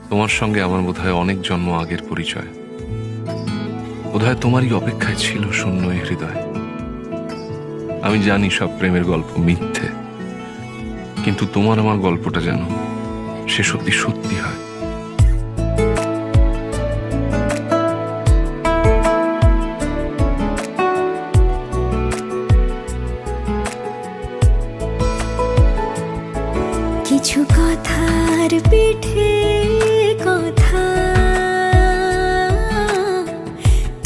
তোমার সঙ্গে আমার বোধহয় অনেক জন্ম আগের পরিচয়। বোধহয় তোমারই অপেক্ষায় ছিল শূন্য এই হৃদয়। আমি জানি সব প্রেমের গল্প মিথ্যে, কিন্তু তোমার আমার গল্পটা যেন সে সত্যি সত্যি হয়। কিছু কথার পিঠে কথা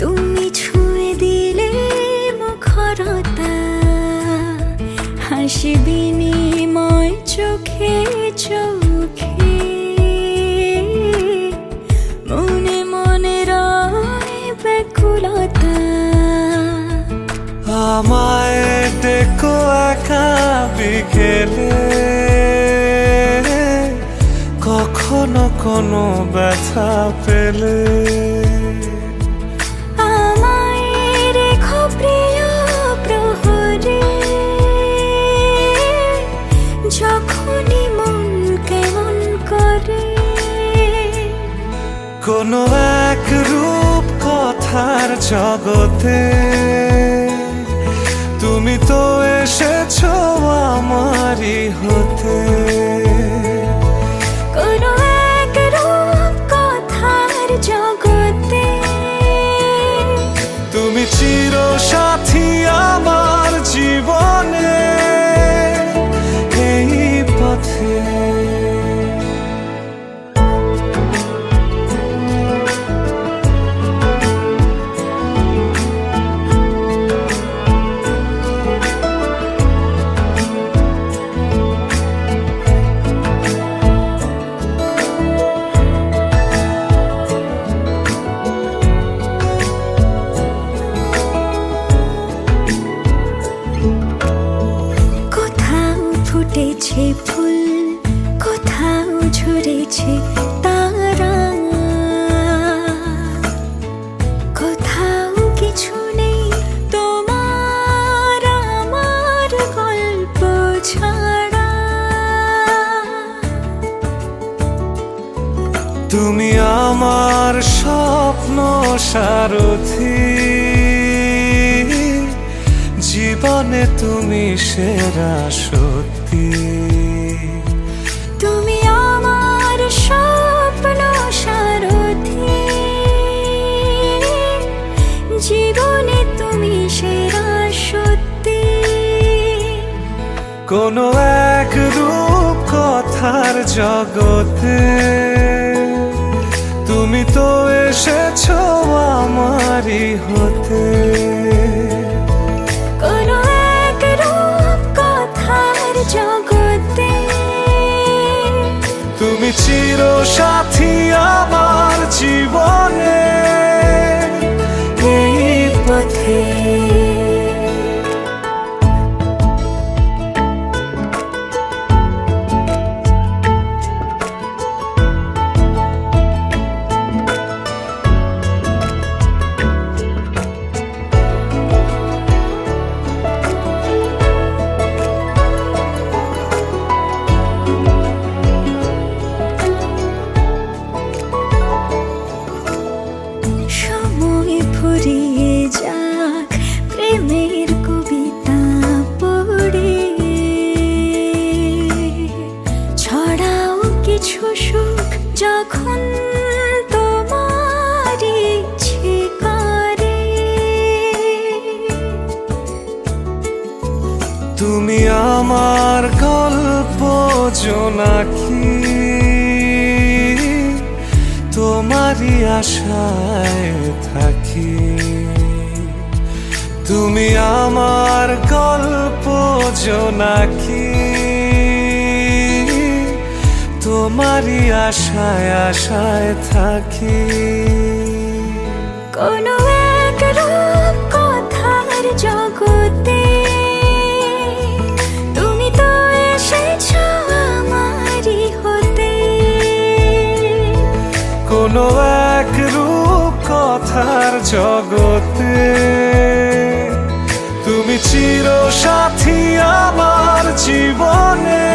তুমি ছুঁয়ে দিলে মুখরতা, হাসি বিনিময় চোখে চোখে, মনে মনে রয় ব্যাকুলতা। আমায় দেখো একা বিকেলে, কখনো কোনো ব্যথা পেলে আমায় রেখো প্রিয় প্রহরে, যখনই মন কেমন করে। কোনো এক রূপ কথার জগতে তুমি তো এসেছো আমারই হতে। কোনো এক রূপ কথার জগতে তুমি চির সাথী আমার জীবনে এই পথে। ফুটেছে ফুল, কোথাও ঝরেছে তারা, কোথাও কিছু নেই তোমার আমার গল্প ছাড়া। তুমি আমার স্বপ্ন সারথি, জীবনে তুমি সেরা সত্যি। তুমি আমার স্বপ্ন সারথি, জীবনে তুমি সেরা সত্যি। কোনো এক রূপ কথার জগতে তুমি তো এসেছো আমারই হতে। কোনো এক রূপ কথার জগতে তুমি চির সাথী আমার জীবনে এই পথে। ফুরিয়ে যাক প্রেমের কবিতা পড়ে, ছড়াও কিছু সুখ যখন তোমার ইচ্ছে করে। তুমি আমার গল্প জোনাকি, তোমারই আশায় থাকি। তুমি আমার গল্প জোনাকি, তোমারই আশায় আশায় থাকি। কোনো এক রূপ কথার জগতে তুমি তো এসেছো আমারই হতে। কোনো এক রূপ কথার জগতে তুমি চির সাথী আমার জীবনে।